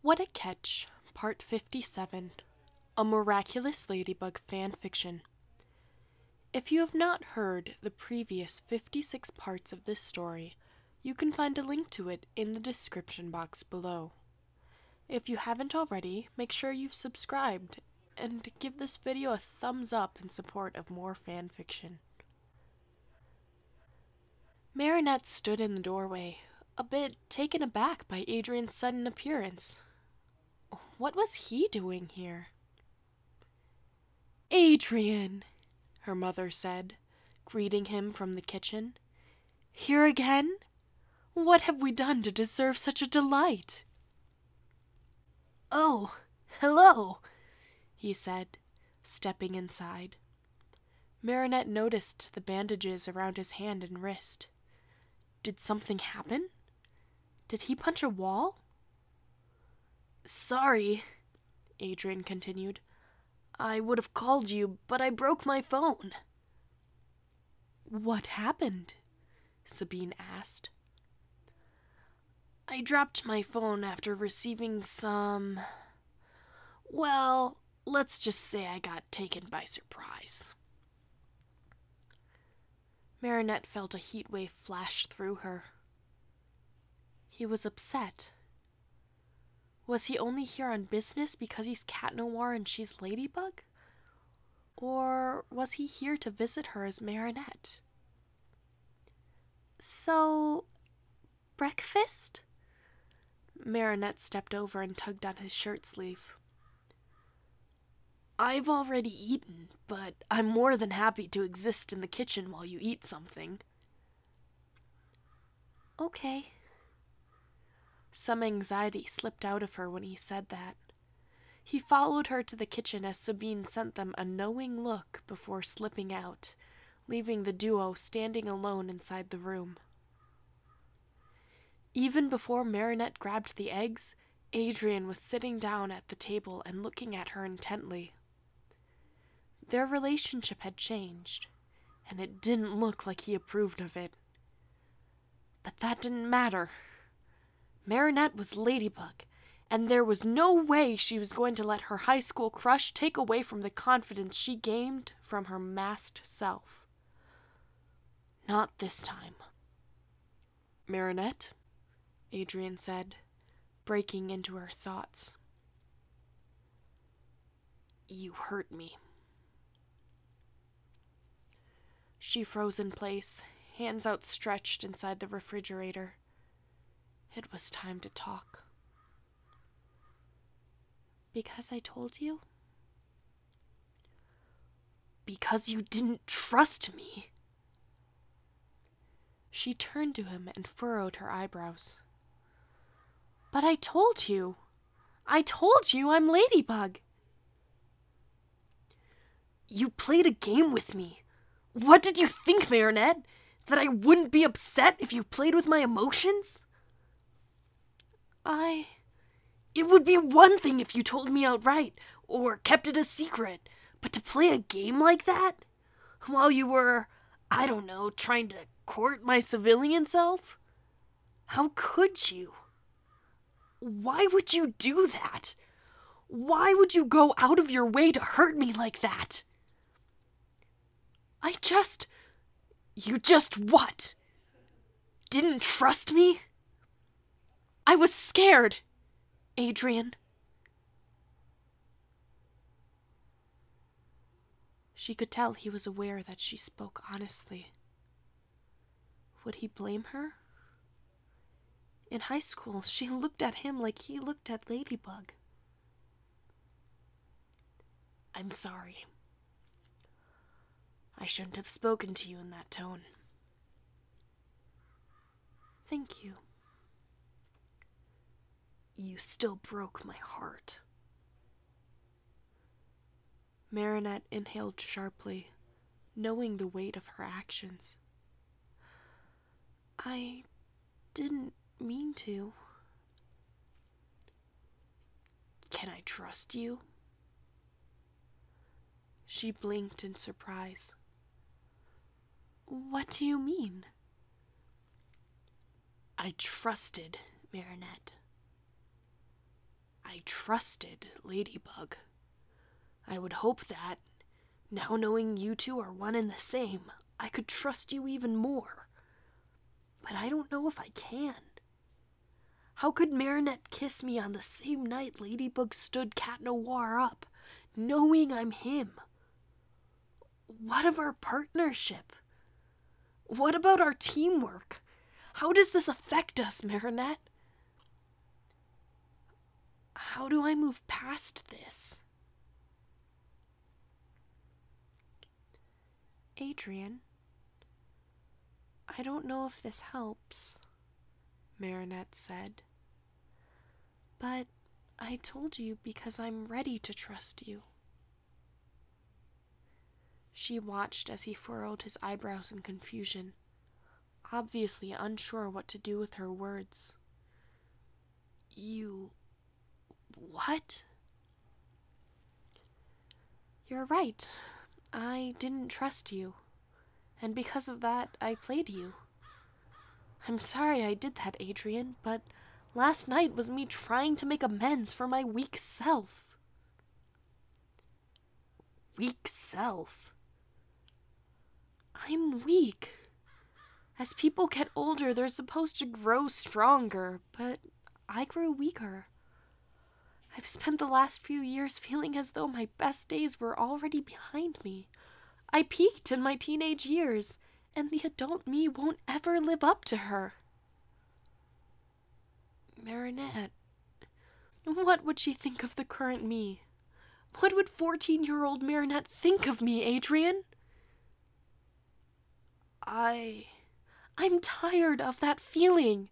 What a Catch, Part 57, a Miraculous Ladybug Fanfiction. If you have not heard the previous 56 parts of this story, you can find a link to it in the description box below. If you haven't already, make sure you've subscribed and give this video a thumbs up in support of more fanfiction. Marinette stood in the doorway, a bit taken aback by Adrien's sudden appearance. What was he doing here? "Adrien," her mother said, greeting him from the kitchen. "Here again? What have we done to deserve such a delight?" "Oh, hello," he said, stepping inside. Marinette noticed the bandages around his hand and wrist. Did something happen? Did he punch a wall? "Sorry," Adrien continued. "I would have called you, but I broke my phone." "What happened?" Sabine asked. "I dropped my phone after receiving some... Well, let's just say I got taken by surprise." Marinette felt a heat wave flash through her. He was upset. Was he only here on business because he's Cat Noir and she's Ladybug? Or was he here to visit her as Marinette? "So, breakfast?" Marinette stepped over and tugged on his shirt sleeve. "I've already eaten, but I'm more than happy to exist in the kitchen while you eat something." "Okay." Some anxiety slipped out of her when he said that. He followed her to the kitchen as Sabine sent them a knowing look before slipping out, leaving the duo standing alone inside the room. Even before Marinette grabbed the eggs, Adrien was sitting down at the table and looking at her intently. Their relationship had changed, and it didn't look like he approved of it. But that didn't matter. Marinette was Ladybug, and there was no way she was going to let her high school crush take away from the confidence she gained from her masked self. Not this time. "Marinette," Adrien said, breaking into her thoughts. "You hurt me." She froze in place, hands outstretched inside the refrigerator. It was time to talk. "Because I told you?" "Because you didn't trust me." She turned to him and furrowed her eyebrows. "But I told you. I told you I'm Ladybug." "You played a game with me. What did you think, Marinette? That I wouldn't be upset if you played with my emotions?" It would be one thing if you told me outright, or kept it a secret, but to play a game like that? While you were, I don't know, trying to court my civilian self? How could you? Why would you do that? Why would you go out of your way to hurt me like that?" You just what? Didn't trust me? "I was scared, Adrien." She could tell he was aware that she spoke honestly. Would he blame her? In high school, she looked at him like he looked at Ladybug. "I'm sorry. I shouldn't have spoken to you in that tone." "Thank you." "You still broke my heart." Marinette inhaled sharply, knowing the weight of her actions. "I didn't mean to." "Can I trust you?" She blinked in surprise. "What do you mean?" "I trusted Marinette. I trusted Ladybug. I would hope that, now knowing you two are one and the same, I could trust you even more. But I don't know if I can. How could Marinette kiss me on the same night Ladybug stood Cat Noir up, knowing I'm him? What of our partnership? What about our teamwork? How does this affect us, Marinette? How do I move past this? Adrien, I don't know if this helps, Marinette said. But I told you because I'm ready to trust you. She watched as he furrowed his eyebrows in confusion, obviously unsure what to do with her words. You... what? You're right. I didn't trust you, and because of that, I played you. I'm sorry I did that, Adrien, but last night was me trying to make amends for my weak self. Weak self? I'm weak. As people get older, they're supposed to grow stronger, but I grew weaker. I've spent the last few years feeling as though my best days were already behind me. I peaked in my teenage years, and the adult me won't ever live up to her. Marinette. What would she think of the current me? What would 14-year-old Marinette think of me, Adrien? I'm tired of that feeling.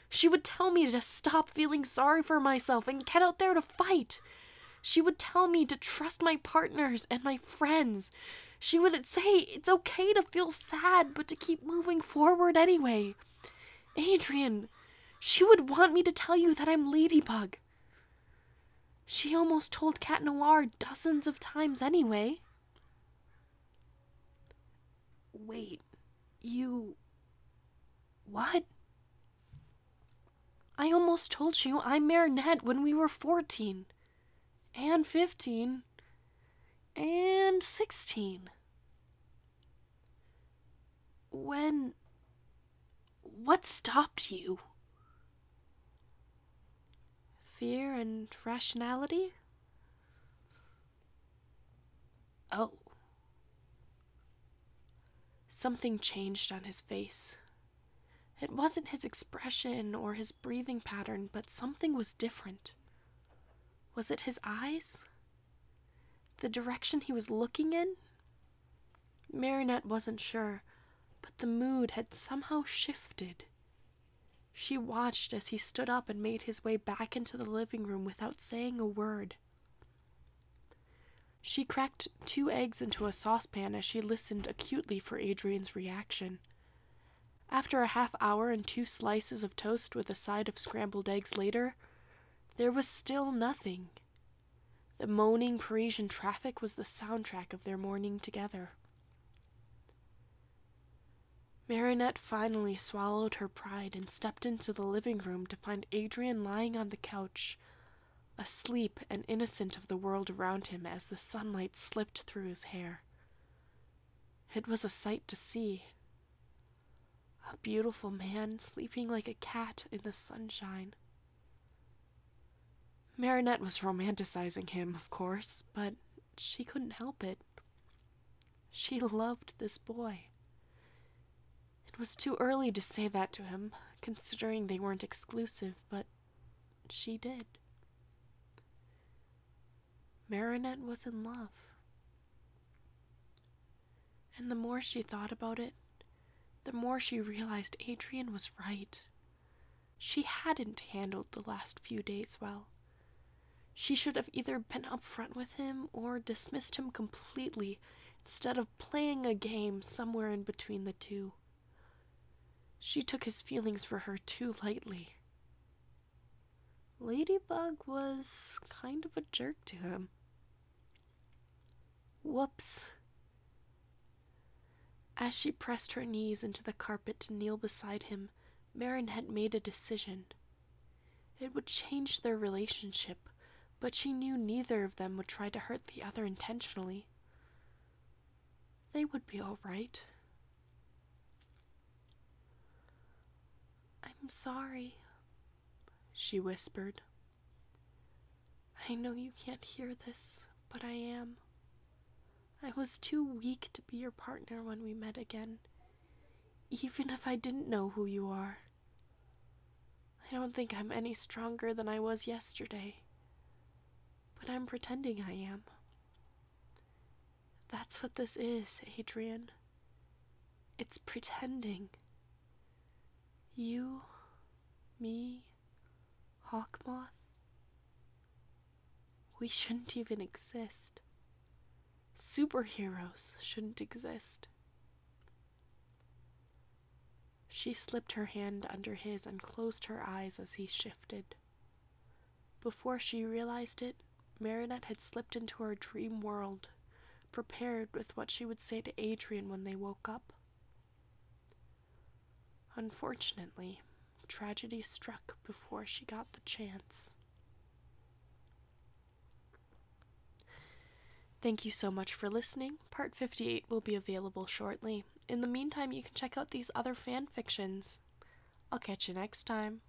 She would tell me to stop feeling sorry for myself and get out there to fight. She would tell me to trust my partners and my friends. She would say it's okay to feel sad, but to keep moving forward anyway. Adrien, she would want me to tell you that I'm Ladybug. She almost told Cat Noir dozens of times anyway. Wait, you... what? I almost told you I'm Marinette when we were 14, and 15, and 16. What stopped you? Fear and rationality? Oh. Something changed on his face. It wasn't his expression or his breathing pattern, but something was different. Was it his eyes? The direction he was looking in? Marinette wasn't sure, but the mood had somehow shifted. She watched as he stood up and made his way back into the living room without saying a word. She cracked 2 eggs into a saucepan as she listened acutely for Adrien's reaction. After a half hour and 2 slices of toast with a side of scrambled eggs later, there was still nothing. The moaning Parisian traffic was the soundtrack of their morning together. Marinette finally swallowed her pride and stepped into the living room to find Adrien lying on the couch, asleep and innocent of the world around him as the sunlight slipped through his hair. It was a sight to see. A beautiful man sleeping like a cat in the sunshine. Marinette was romanticizing him, of course, but she couldn't help it. She loved this boy. It was too early to say that to him, considering they weren't exclusive, but she did. Marinette was in love. And the more she thought about it, the more she realized Adrien was right. She hadn't handled the last few days well. She should have either been upfront with him or dismissed him completely instead of playing a game somewhere in between the two. She took his feelings for her too lightly. Ladybug was kind of a jerk to him. Whoops. As she pressed her knees into the carpet to kneel beside him, Marinette made a decision. It would change their relationship, but she knew neither of them would try to hurt the other intentionally. They would be all right. "I'm sorry," she whispered. "I know you can't hear this, but I am. I was too weak to be your partner when we met again, even if I didn't know who you are. I don't think I'm any stronger than I was yesterday, but I'm pretending I am. That's what this is, Adrien. It's pretending. You, me, Hawkmoth, we shouldn't even exist. Superheroes shouldn't exist." She slipped her hand under his and closed her eyes as he shifted. Before she realized it, Marinette had slipped into her dream world, prepared with what she would say to Adrien when they woke up. Unfortunately, tragedy struck before she got the chance. Thank you so much for listening. Part 58 will be available shortly. In the meantime, you can check out these other fan fictions. I'll catch you next time.